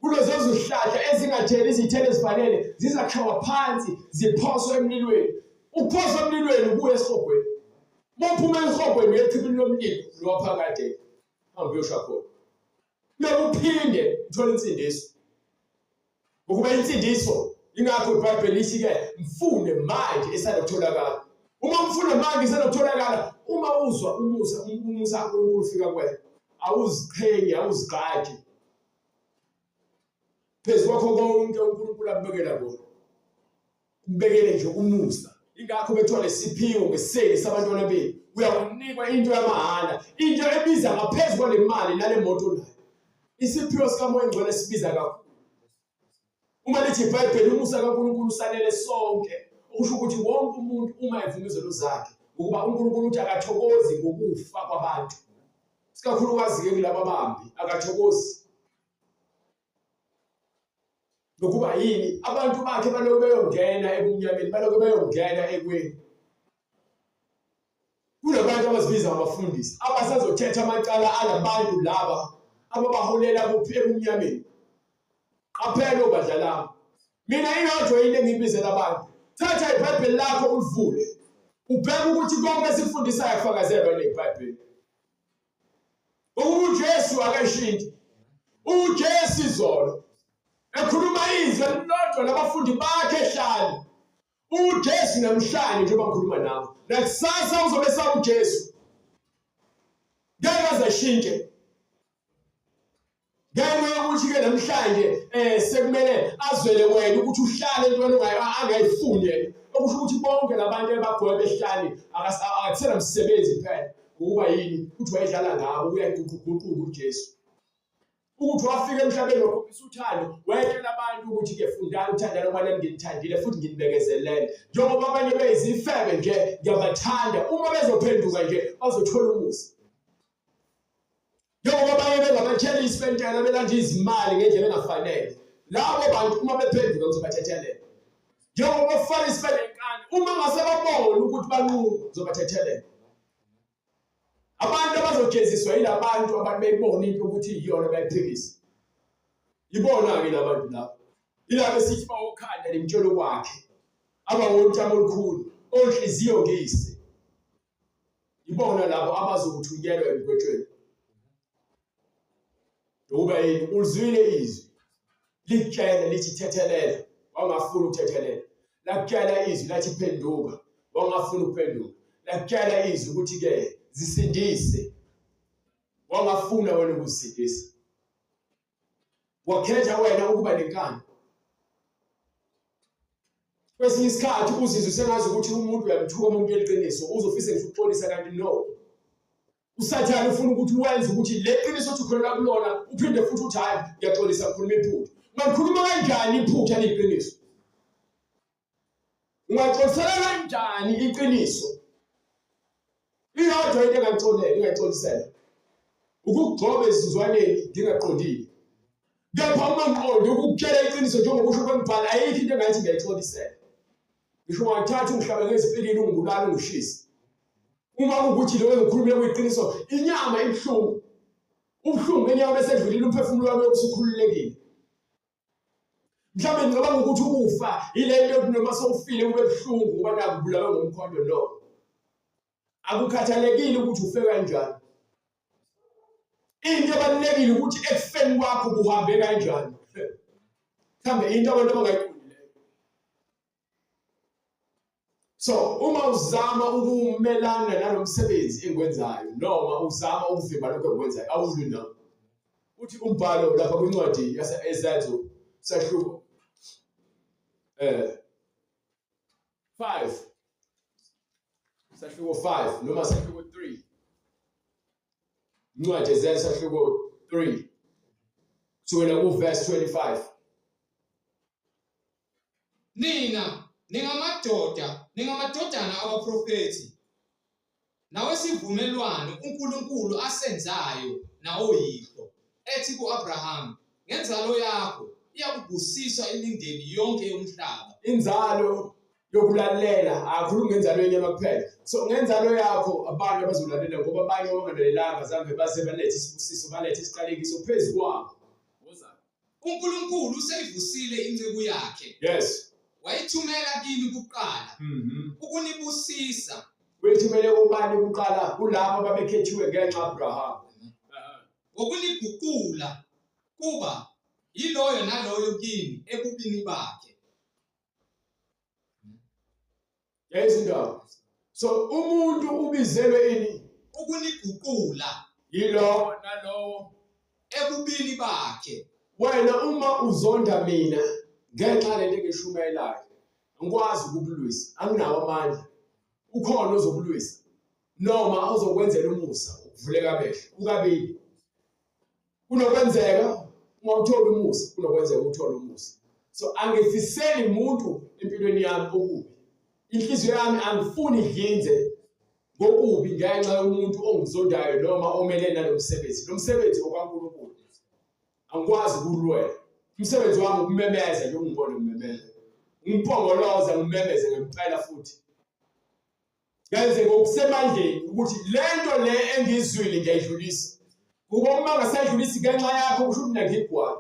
kulezo zihlahla ezingatheli izithelo ezifanele zizakushaywa phansi ziphoswe emlilweni. Ukuphoswa emlilweni ubuye esihogweni. Uma uphuma esihogweni uyechibini lomlilo lwaphakade hambe uyosha khona. Kumele uphinde uthole insindiso. Ukuba insindiso ingakho iBhayibheli lithi-ke mfunde manje esanokutholakala. Uma mfuna manje esanokutholakala, uma uzwa umusa kaNkulunkulu ufika kuwena, awuziqhenyi, awuzigqaji. Phezu kwakho konke uNkulunkulu akubekela kona. Kubekele nje umusa. Ingakho bethiwa lesiphiwo ngeseli sabantwana benu. Uyakunikwa into yamahhala, into ebiza ngaphezu kwale mali nale moto nayo. Isiphiwo sikaMoya Ngcwele esibiza kakhulu. Uma lithi iBhayibheli umusa kaNkulunkulu usanele sonke, okusho ukuthi wonke umuntu uma evuma izono zakhe ukuba uNkulunkulu uthi akathokozi ngokufa kwabantu. Sikakhulukazi-ke kulaba bambi akathokozi. Ngokuba yini abantu bakhe balokhu beyongena ebumnyameni, balokhu beyongena ekweni. Kunabantu abazibiza abafundisi abasazothetha amacala alabantu laba ababaholela kuphi ebumnyameni. Qaphela obadlalayo. Mina ingakho into engibizela abantu. Thatha iBhayibheli lakho ulivule. Ubheke ukuthi konke esifundisayo kufakazelwa neBhayibheli. uJesu akashintsha. uJesu izolo ekhuluma izwi elilodwa nabafundi bakhe ehlane. uJesu namhlanje njengoba ngikhuluma nawe. Nakusasa uzobe sa uJesu. Ngeke azashintshe. Ngenxa yokuthi-ke namhlanje sekumele azwele wena ukuthi uhlale entweni angayifuni yena. Okusho ukuthi bonke labantu ebagwebe ehlane akathela msebenzi phela. Ukuba yini? Ukuthi wayedlala ngabo uyaguquguquka uJesu. Ukuthi wafika emhlabeni wakhombisa uthando, wayetshela abantu ukuthi-ke fundani uthandana ngoba nami nginithandile futhi nginibekezelele. Njengoba abanye beyizifebe nje ngiyabathanda, uma bezophenduka nje bazothola umusa. Njengoba abanye bengabathelisi bentela belanda izimali ngendlela engafanele, labo bantu uma bephenduka ngizobathethelela. Njengoba abafarisi belenkani, uma ngase babone ukuthi banqunu ngizobathethelela. Abantu abazojeziswa yilabantu abantu beyibona into ukuthi iyona bayiphikisa. Ibona-ke labantu labo. Ilabo esithi bawokhanda lemtshelo kwakhe. Abawomthamo olukhulu, onhliziyo ngiyise. Ibona labo abazokuthunyelwa emgwetshweni. Ngoba yini? Uzwile izwi. Likutshela lithi thethelela, wangafuna ukuthethelela. Lakutshela izwi lathi phenduka, wangafuna ukuphenduka. Lakutshela izwi ukuthi-ke zisindise, wangafuna wena ukuzisindisa. Wakhetha wena ukuba nenkani. Kwesinye isikhathi uzizwe sengazi ukuthi umuntu uyamthuka umuntu eliqiniso, uzofisa ngisho ukuxolisa kanti no. Usathane ufuna ukuthi wenze ukuthi le qiniso othi ukhuluma kulona uphinde futhi uthi hayi ngiyaxolisa ngikhuluma iphutha. Ungakhuluma kanjani iphutha liqiniso? Ungaxolisela kanjani iqiniso? Iyodwa into engaxolisela ukugcoba ezizwaneni ngingaqondile. Kepha uma ngiqonde ukukutshela iqiniso njengoba kusho kwembhala, ayikho into engathi ngiyayixolisela. Ngisho ungathatha umhlaba ngezipilini ungibulala ungishisa. Uma ukuthi lo ngikhulumile kweqiniso, inyama ibuhlungu. Ubuhlungu benyama besedlulile umphefumulo wami usukhululekile. Mhlawumbe ngicabanga ukuthi ukufa ile nto noma sowufile ube buhlungu ngoba nakubulawe ngomkhondo lo. Akukhathalekile ukuthi ufe kanjani. Into ebalulekile ukuthi ekufeni kwakho kuhambe kanjani. Mhlawumbe into abantu abangayiqondileyo. So uma uzama ukumelana nalomsebenzi engikwenzayo noma uzama ukuvimba lokho engikwenzayo, awulwi nawo. Uthi umbhalo lapha kwincwadi yase-Ezezo sahluko 5. Sahluko 5 noma sahluko 3. Incwadi Ezezo sahluko 3. Kusukela ku-verse 25. Ningamadodana abaprofethi, nawesivumelwano uNkulunkulu asenzayo nawoyihlo, ethi ku-Abraham, ngenzalo yakho iyakubusisa imindeni yonke yomhlaba. Inzalo yokulalela akhuluma ngenzalo yenyama kuphela. So ngenzalo yakho abantu abazolalela ngoba abanye abangalalelanga zange base balethe isibusiso balethe isiqalekiso phezu kwabo. uNkulunkulu useyivusile inceku yakhe. Yes. Wayithumela kini kuqala ukunibusisa. Wethumele kubani kuqala? Kulabo ababekhethiwe ngenxa Abraham. Ngokuniguqula kuba yiloyo naloyo kini ebubini bakhe. Yayizindaba. So umuntu ubizelwe ini? Ukuniguqula Yilo nalowo ebubini bakhe. wena uma uzonda mina ngenxa lento engishumayelayo angikwazi ukubulwisa, anginawo amandla. Ukhona ozobulwisa noma ozokwenzela umusa ukuvuleka amehlo ukabili. Kunokwenzeka uma uthola umusa, kunokwenzeka uthola umusa. So angifiseli umuntu empilweni yami okubi. Inhliziyo yami angifuni idlinze ngokubi ngenxa yomuntu ongizondayo noma omelene nalo msebenzi. Lo msebenzi okaNkulunkulu angikwazi ukulwela. Umsebenzi wami ukumemeza nje ungibone ngimemeza. Ngiphongoloza ngimemeze ngempela futhi. Yenze ngokusemandleni ukuthi lento le engizwile ngiyayidlulisa. Kuba uma ngasayidlulisi ngenxa yakho kusho ukuthi ngigwala.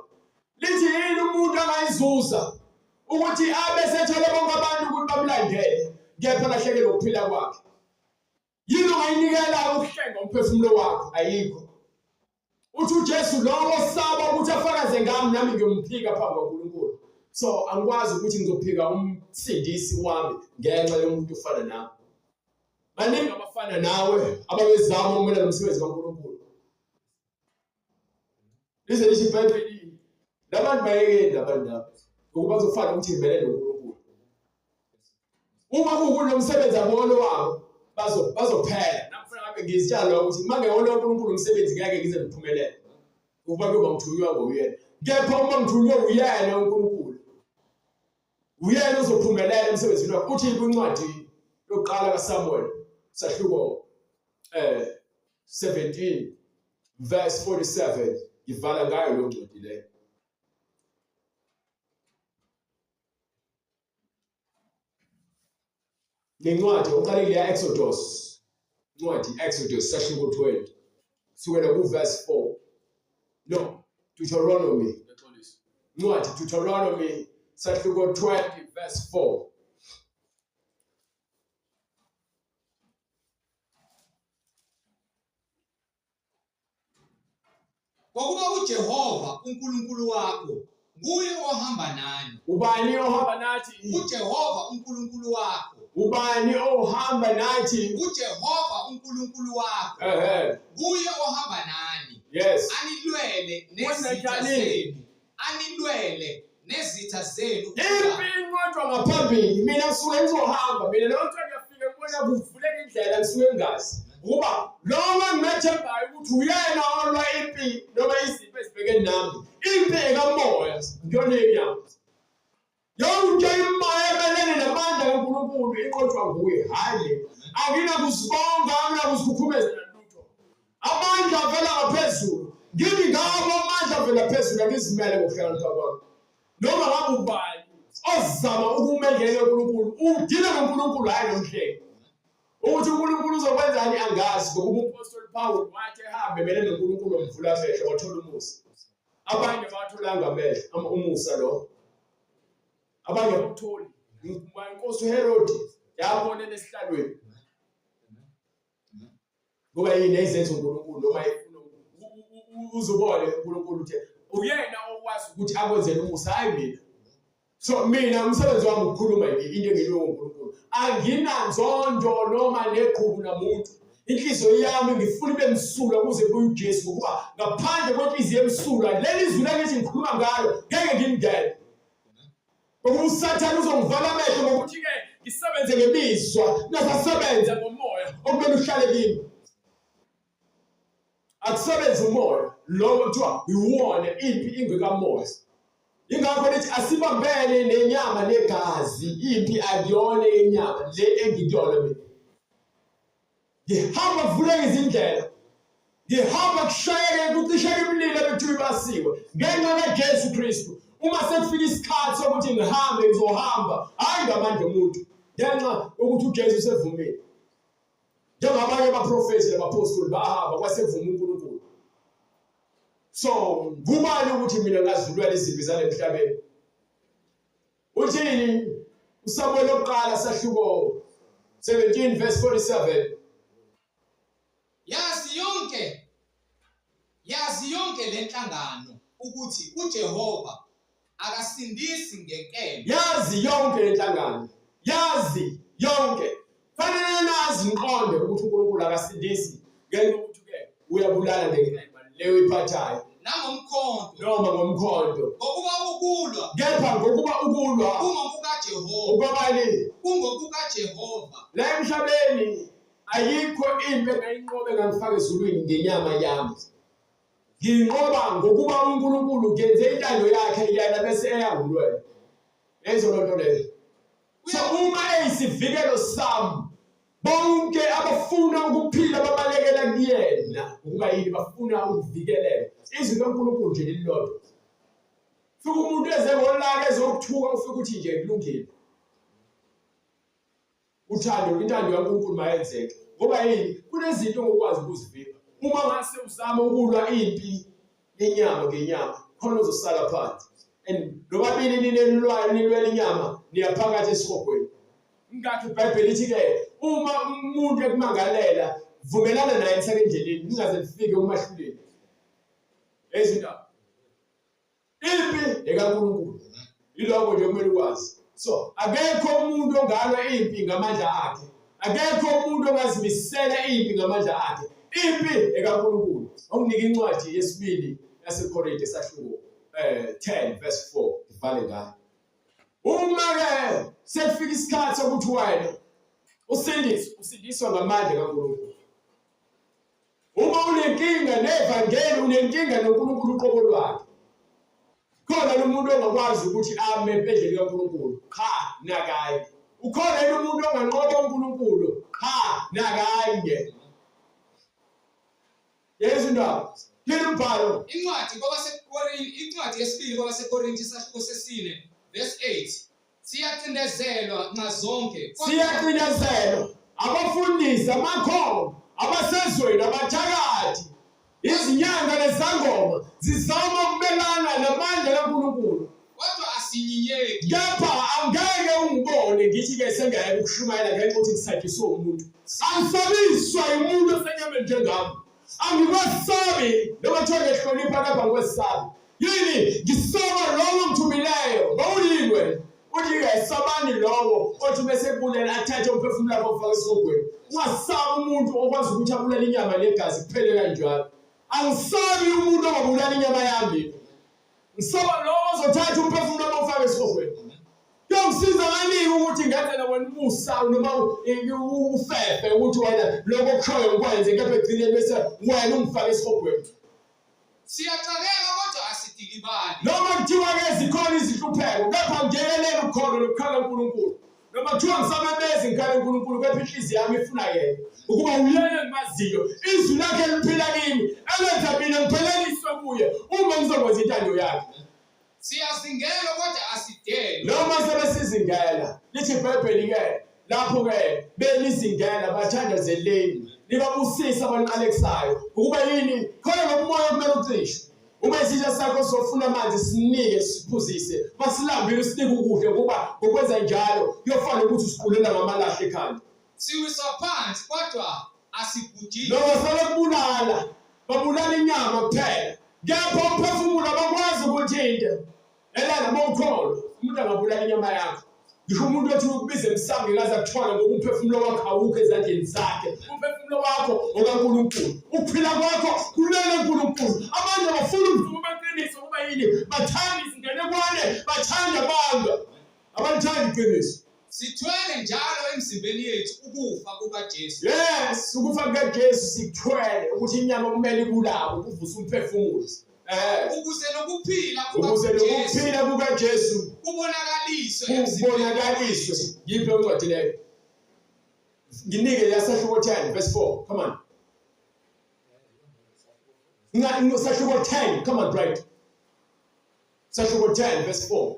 Lithi yini umuntu angayizuza ukuthi abe sethele bonke abantu ukuthi bamlandele kepha lahlekele ukuphila kwakhe. Yini ongayinikela ukuhlenga umphefumulo wakho? Ayikho. Uthi uJesu lo osaba ukuthi afakaze ngami nami ngiyomphika phambi kwaNkulunkulu. So angikwazi ukuthi ngizophika umsindisi wami ngenxa yomuntu ofana nawe. Baningi abafana nawe ababezama ukumela nomsebenzi kaNkulunkulu. Lize lithi iBhayibheli labantu bayekeni labantu labo ukuba bazofana ukuthi ngimele noNkulunkulu. Uma kukulo umsebenzi abona wabo bazophela. Nakufuna ngabe ngizitshalo ukuthi uma ngewona uNkulunkulu umsebenzi ngeke ngize ngiphumelele. Ukuba kuba ngithunywa nguyena. Kepha uma ngithunywa uyena uNkulunkulu, uyena uzophumelela emsebenzini wakhe. Uthi kwincwadi yokuqala kaSamuel sahluko 17 verse 47 ivala ngayo lo ncwadi le. Ngencwadi oqalile yaExodus, incwadi Exodus sahluko 20 sukela ku verse 4. No, Deuteronomy. Incwadi Deuteronomy sahluko 20 verse 4. Ngokuba uJehova uNkulunkulu wakho nguye ohamba nani. Ubani ohamba nathi? uJehova uNkulunkulu wakho. Ubani ohamba nathi? uJehova uNkulunkulu wakho. Nguye ohamba nani. Yes. Anilwele nezitha zenu. Anilwele nezitha zenu. Impinqotho ngaphambili mina ngisuke ngizohamba mina lonke ngiyafika ngibona kuvuleka indlela ngisuke ngazi. Ukuba noma ngimethembayo ukuthi uyena olwa impi noma izipho ezibhekene nami. Impi ekamoya ngiyoneni yami. Yonke imimoya emelene namandla kaNkulunkulu iqothwa nguye, hayi. Anginakuzibonga, anginakuzikhukhumeza nalutho. Amandla avela ngaphezulu. Ngimi ngabo amandla avela phezulu angizimele ngokuhlakanipha kwami. Noma ngabe ubani ozama ukumendlela uNkulunkulu, udila ngoNkulunkulu hayi nomhlenge. Ukuthi uNkulunkulu uzokwenzani angazi ngokuba uApostle Paul wathi ehambe emelene noNkulunkulu omvula amehlo wathola umusa. Abanye batholanga amehlo umusa lo. Abanye bakutholi. Inkosi uHerod yabona lesihlalweni. Ngoba yini ezenza uNkulunkulu noma efuna uzobona uNkulunkulu ukuthi uyena okwazi ukuthi akwenzele umusa hayi mina. So mina umsebenzi wami ukukhuluma into engiyilwe ngoNkulunkulu. Anginanzondo noma neqhubu namuntu. Inhliziyo yami ngifuna ibe msulwa ukuze kuye uJesu ngokuba ngaphandle kwenhliziyo emsulwa leli izwi langithi ngikhuluma ngalo ngeke ngimngene. Ngoba uSathane uzongivala amehlo ngokuthi ke ngisebenze ngemizwa nasasebenza ngomoya okumele uhlale kimi. Akusebenza umoya lo kuthiwa iwona impi ingekamoya. Ingakho lithi asibambene nenyama negazi, impi akuyona yenyama le engiyona mina. Ngihamba kuvuleka izindlela. Ngihamba kushayeke kucisheke imililo ebethu ibasiwe ngenxa kaJesu Kristu. uma sekufika isikhathi sokuthi ngihambe ngizohamba hayi ngamandla omuntu ngenxa ukuthi uJesu usevumile njengabanye abaprofethi nabapostoli bahamba kwasekuvuma uNkulunkulu. So kubani ukuthi mina ngazulwa izimpi zale emhlabeni? Uthini uSamuel oqala sahluko 17 verse 47. Yazi yonke lenhlangano ukuthi uJehova akasindisi ngenkemba. Yazi yonke lenhlangano. Yazi yonke. Fanele nazi ngiqonde ukuthi uNkulunkulu akasindisi ngenxa ukuthi ke uyabulala ngenkemba leyo iphathayo. Nangomkhonto Noma ngomkhonto. ngokuba ukulwa Kepha ngokuba ukulwa kungokukaJehova. La emhlabeni ayikho impi engayinqobe ngangifaka ezulwini ngenyama yami. Nginqoba ngokuba uNkulunkulu kenze intando yakhe yena bese eyangulwela. Lezo lonto leyo. So uma eyisivikelo sami bonke abafuna ukuphila babalekela kuyena ukuba yini bafuna ukuvikeleka. Izwi loNkulunkulu nje lilodwa. Fika umuntu ezengolaka ezokuthuka ufika uthi nje kulungile. Uthando intando yaNkulunkulu mayenzeke. Ngoba yini kunezinto ngokwazi ukuzivika. Uma ngase uzama ukulwa impi yenyama ngenyama khona uzosala phansi. And lobabili nilwela inyama niyaphakathi esihogweni. Ngakho iBhayibheli lithi ke uma umuntu ekumangalela vumelana naye endleleni ningaze nifike umahluleli. Ezindaba impi ekaNkulunkulu iloko nje kumele ukwazi. So akekho umuntu ongalwa impi ngamandla akhe. Akekho umuntu ongazimisela impi ngamandla akhe. Impi ekaNkulunkulu. Awunika incwadi yesibili yaseKorinte sahluko 10 verse 4 ivale ngayo. Uma ke sekufika isikhathi sokuthi wena usindiswa ngamandla kaNkulunkulu. Uma unenkinga nevangeli unenkinga noNkulunkulu uqobo lwakhe. Khona lo muntu ongakwazi ukuthi ame empendleni kaNkulunkulu. Cha nakaye. Ukhona lo muntu onganqoba uNkulunkulu. Cha nakaye. Yezindaba Limbhalo Incwadi yesibili kwabaseKorinte sahluko 4 verse 8. Siyacindezelwa nxazonke. Siyacindezelwa abafundisi amakhono abasezweni abathakathi izinyanga nezangoma zizama ukumelana namandla kaNkulunkulu. Kodwa asinyinyeki. Kepha angeke ungibone ngithi ke sengeke ukushumayela ngenxa ukuthi ngisajiswe umuntu. Angisabiswa umuntu osenyameni njengami. Angikwasabi noma kuthiwa ngihlonipha lapha ngikwesabi. Yini ngisaba lowo ngithumileyo bawulilwe. Uthi ke sabani lowo othi bese kulela athathe umphefumulo wakho ufake esogweni. Ungasaba umuntu okwazi ukuthi abulale inyama legazi kuphele kanjalo. Angisabi umuntu ongabulala inyama yami. Ngisaba lowo ozothatha umphefumulo wakho ufake esogweni. Yongisiza kaningi ukuthi ngenzela wena umusa noma ufefe ukuthi wena lokho kushoyo ukwenze kepha egcineni bese wena ungifake esihogweni. Siyaxakeka kodwa asidikibali. Noma kuthiwa ke zikhona izihlupheko kepha ngiyekelele ukholo lokukhala uNkulunkulu. Noma kuthiwa ngisamebezi ngikhala uNkulunkulu kepha inhliziyo yami ifuna yena ukuba uyena engimaziyo izwi lakhe liphila kimi elenza mina ngiphelelise kuye uma ngizokwenza intando yakhe. Siyazingela kodwa asidele. Noma sebesizingela lithi iBhayibheli ke lapho ke belizingela bathandazeleni libabusisa abanqalekisayo ukuba yini khona lomoya kumele ucishwe. Uma isitsha sakho sofuna amanzi sinike siphuzise masilambile usinike ukudla ngoba ngokwenza njalo kuyofana ukuthi usiqulela ngamalahle ekhanda. Siwiswa phansi kodwa asibhujile. Noma sebebulala babulala inyama kuphela kepha umphefumulo abakwazi ukuthinta. Elana mawukholo umuntu angabulala inyama yakho. Ngisho umuntu othi ukubiza emsambi ngaze akuthola ngoba umphefumulo wakho awukho ezandleni zakhe. Umphefumulo wakho okaNkulunkulu. Ukuphila kwakho kulele uNkulunkulu. Abantu abafuna ukuvuma beqiniso ukuba yini bathanda izinganekwane bathanda abantu. Abalithanda iqiniso. Sithwele njalo emzimbeni yethu ukufa kukaJesu. Yes, ukufa kukaJesu sikuthwele ukuthi inyama kumele ibulawe ukuvusa umphefumulo. Ukuze nokuphila kukaJesu kubonakaliswe. Ngiphe incwadi leyo. Nginike yasahluko 10 verse 4. Come on. Sahluko 10. Come on, right. Sahluko 10 verse 4.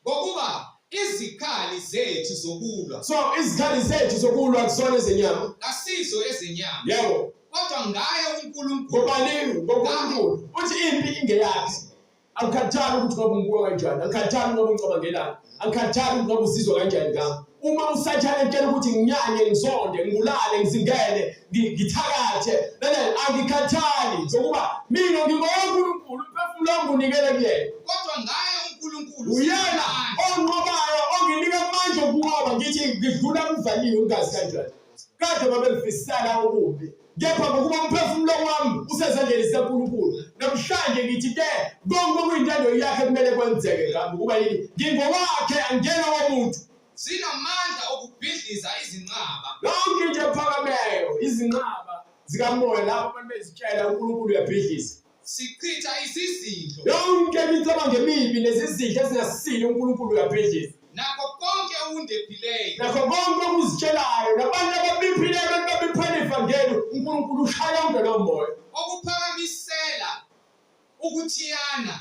Ngokuba izikhali zethu zokulwa So izikhali zethu zokulwa kusona ezenyama. kasizo ezenyama. Yebo. Kodwa ngaye uNkulunkulu. Ngobani? ngoNkulunkulu. Uthi impi ingeyaphi. Angikhathali ukuthi ngoba unguwe kanjani. Angikhathali ngoba ungicabangelani. Angikhathali ngoba uzizwa kanjani ngami. Uma usathane entshela ukuthi nginyanye, ngizonde, ngibulale, ngizingele, ngithakathe, angikhathali ngokuba mina ngingoNkulunkulu, umphefumulo wami unikele kuyena. Kodwa ngaye uNkulunkulu Uyena onqobayo onginika amandla okunqoba. Ngithi ngidlula kuvaliwe ungazi kanjani. Kade babengifisela okubi. Kepha ngokuba umphefumulo wami usezandleni zikaNkulunkulu. Namhlanje ngithi ke konke okuyintando yakhe kumele kwenzeke ngami ukuba yini ngingowakhe angena womuntu. Sinamandla okubhidliza izinqaba. Lonke into ephakameyo izinqaba zikamoya lapho abantu bezitshela uNkulunkulu uyabhidliza. Sichitha izizidlo. Yonke imicabango emibi nezizidlo ezingasile uNkulunkulu uyabhidliza. Nakho konke okundephileyo. Nakho konke okuzitshelayo nabantu ababiphileyo abantu ababiphana ivangeli uNkulunkulu ushaya onke lowo moya. Okuphakamisela ukuthiyana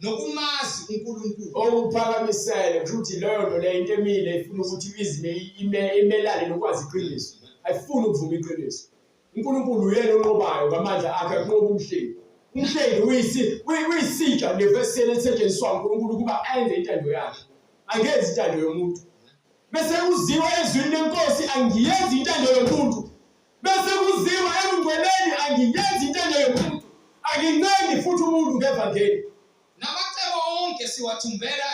nokumazi uNkulunkulu. Okuphakamisele kusho ukuthi leyo nto leyo into emile ifuna ukuthi imelane nokwazi iqiniso. Ayifuni ukuvuma iqiniso. uNkulunkulu uyena onqobayo ngamandla akhe akunqoba umhlengi. Umhlengi uyisitsha neveseli elisetshenziswa uNkulunkulu ukuba enze intando yakhe. Angenzi intando yomuntu. Bese kuziwa ezwini lenkosi angiyenzi intando yomuntu. Bese kuziwa emngcweleni angiyenzi intando yomuntu. Angincengi futhi umuntu ngevangeli. Namacebo onke siwathumbela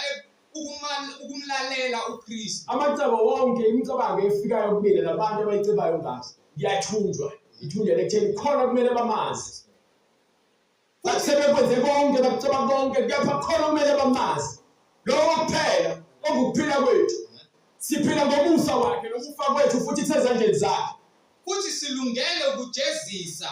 ukumlalela uKristu. Amacebo wonke imicabango efikayo kumina nabantu abayicebayo ngazo ngiyathunjwa. Ithunjwa ekutheni khona kumele bamazi. Basebekwenze konke bakuceba konke kepha khona kumele bamazi. Lokho kuphela okuphila kwethu. Siphila ngomusa wakhe nokufa kwethu futhi sezandleni zakhe. Futhi silungele ukujezisa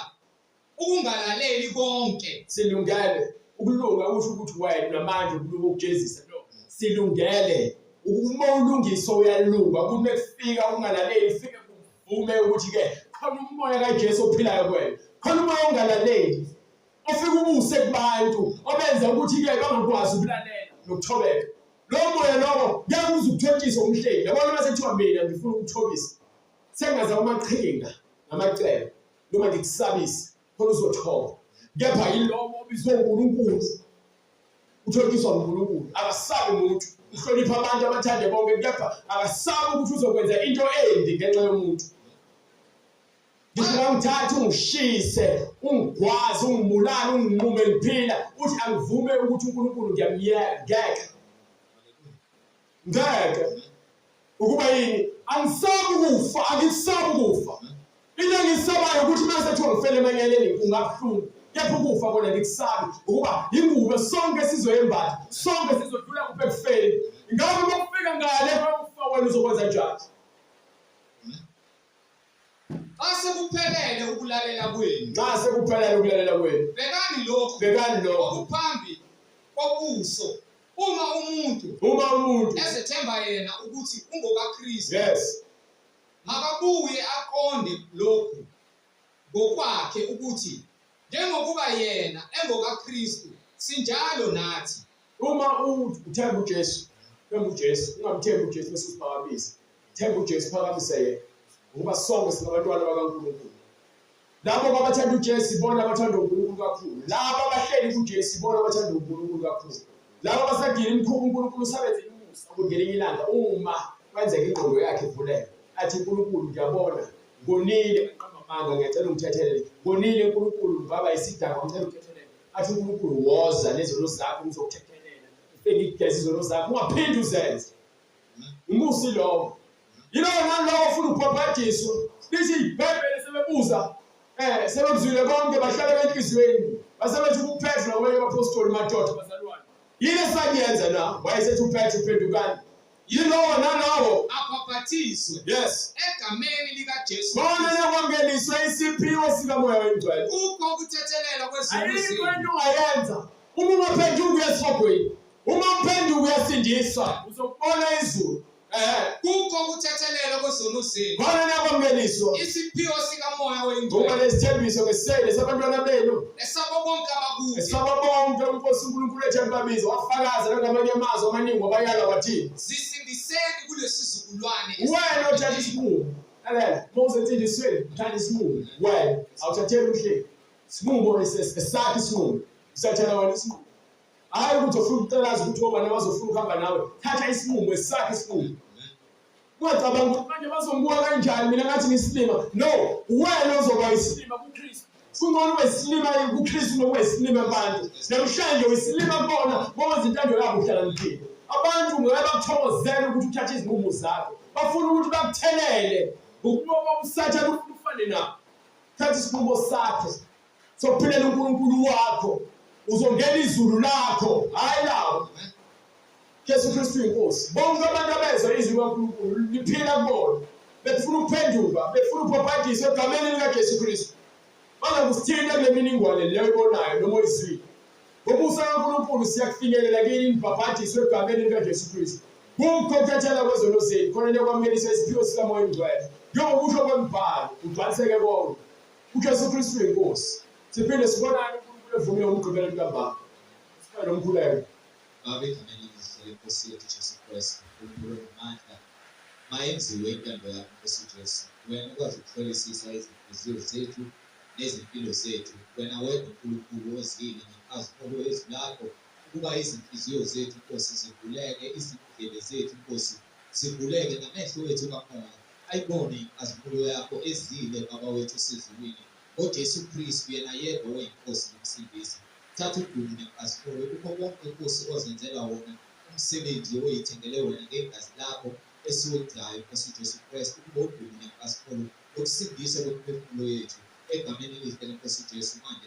ukungalaleli konke. Silungele ukulunga usho ukuthi wena namanje ukulunga ukujezisa. No. Silungele uma ulungiso uyalunga kume kufika ungalaleli ufike kuvume ukuthi ke khona umoya kaJesu ophilayo kwena. Khona umoya ongalaleli. Ofika ubuse kubantu obenza ukuthi ke bangakwazi ukulalela nokuthobeka. Lo moya lowo yakuza ukuthotshisa umhlengi. Yabona mase kuthiwa mina ngifuna ukuthobisa. Sengaza amaqhinga namacebo noma ngikusabisa khona uzothoba. Kepha yilowo obizwe uNkulunkulu. Utholiswa uNkulunkulu. Akasabi umuntu. Uhlonipha abantu abathande bonke kepha akasabi ukuthi uzokwenza into embi ngenxa yomuntu. Ngifuna ngithathe ungishise, ungigwaze, ungibulale, unginqume ngiphila, uthi angivume ukuthi uNkulunkulu ngiyamyeka. Ngeke. Ukuba yini? Angisabi ukufa, angisabi ukufa. Into engisabayo ukuthi mase kuthiwa ngifele emanyeleni kungabhlungu. Kepha ukufa kona ngikusabi ukuba ingubo sonke sizoyembatha, sonke sizodlula kuphe kufeni. Ngabe ukufika ngale ukufa wena uzokwenza njani? Base kuphelele ukulalela kwenu. Xa sekuphelele ukulalela kwenu. Bekani lokho okuphambi kobuso. Uma umuntu ezethemba yena ukuthi ungokaKristu. Yes. Makabuye aqonde lokhu ngokwakhe ukuthi njengokuba yena engokaKristu sinjalo nathi. Uma uthemba uJesu, ungamthembi uJesu bese usiphakamisa. Themba uJesu phakamise yena. Ngoba sonke singabantwana bakaNkulunkulu. Labo abathanda uJesu bona abathanda uNkulunkulu kakhulu. Labo abahleli kuJesu bona abathanda uNkulunkulu kakhulu. Labo abasadila imikhuba uNkulunkulu usabenze imusa kungelinye ilanga uma kwenzeka ingqondo yakhe ivuleke. Athi uNkulunkulu ngiyabona ngonile amanga ngiyacela ungithethelele. Ngonile uNkulunkulu ngaba isidanga ngicela ungithethelele. Athi uNkulunkulu woza lezo zakho uzokuthethelela. Ufike igezi izono zakho ungaphindi uzenze. Umusi lowo. Yilona lowo ufuna ukuphaphathisa. Lithi iBhayibheli sebebuza sebekuzwile bonke bahlala enhlizweni. Basebethi uPetro nowenye abapostoli madoda bazalwane. Yile sayenza na wayesethi uPetro uphendukani. Yilona nalowo aphaphathiswe. Yes. Egameni likaJesu. Bona yakwangeliswa isiphiwo sikamoya wengcwele. Ukho ukuthethelelwa kwezono. Ayikho into ungayenza. Uma ungaphenduka uyesogweni. Uma uphenduka uyasindiswa. Uzokubona izulu. kukho ukuthethelelwa kwezono zenu, khona nakwamkeliswa isiphiwo sikamoya ngoba oyingcwele lesithembiso ngesisele sabantwana benu esabo bonke abakude, esaba bonke uNkosi uNkulunkulu ethu embabiza wafakaza nangamanye amazwi amaningi wabayala wathini zisindiseni kulesi sizukulwane wena othatha isinqumo lalela mawuzetsindisweni uthatha isinqumo wena awuthatheli uhleki isinqumo esakhe isinqumo usathela wena isinqumo hayi ukuthi ufuna ukucelaza ukuthi obani abazofuna ukuhamba nawe thatha isinqumo esakhe isinqumo ungacabanga ukuthi manje bazombuka kanjani mina ngathi ngisilima no wena ozoba isilima kuKristu kungcono wesilima kuKristu nowesilima abantu namhlanje wesilima kubona bonke izintando yabo uhlakaniphile abantu ngeke bakuthokozele ukuthi uthathe izinqumo zakho bafuna ukuthi bakuthelele ukuba usathana ufane nabo thatha isinqumo sakho sokuphilela uNkulunkulu wakho uzongena izulu lakho hayi lawo Jesu Kristu inkosi bonke abantu abezwa izwi kaNkulunkulu liphila kubona befuna ukuphenduka befuna ukubhabhadiswa egameni lika Jesu Kristu bangakusithinta ngemininingwane leyo ibonayo noma izwi ngobusa kaNkulunkulu siyakufinyelela kini nibhabhadiswe egameni lika Jesu Kristu kukhokhethela kwezono zenu khona nekwameliswa isiphiwo sikamoya oyingcwele njengokusho kwemibhalo ugcwaliseke konke uJesu Kristu inkosi siphinde sibonane uNkulunkulu evume umgqibelo likababa sifane nomkhuleko Baba egameni lenkosi yethu Jesu Kristu, uNkulunkulu onamandla, mayenziwe intando yakho Nkosi Jesu. Wena ukwazi ukuhlolisisa izinhliziyo zethu nezimpilo zethu. Wena wedwa uNkulunkulu ozile ngaphansi kwezwi lakho ukuba izinhliziyo zethu Nkosi zivuleke, izindlebe zethu Nkosi zivuleke, namehlo wethu kamoya ayibone inkazimulo yakho ezile Baba wethu osezulwini. ngoJesu Kristu yena yedwa oyinkosi nomsindisi. Thatha udumo nenkazimulo kukho konke Nkosi ozenzela wona umsebenzi oyithengele wena ngegazi lakho esiwudlayo Nkosi Jesu Kristu, ukuba udumo nenkazimulo ukusindisa kwemiphefumulo yethu egameni elihle leNkosi Jesu manje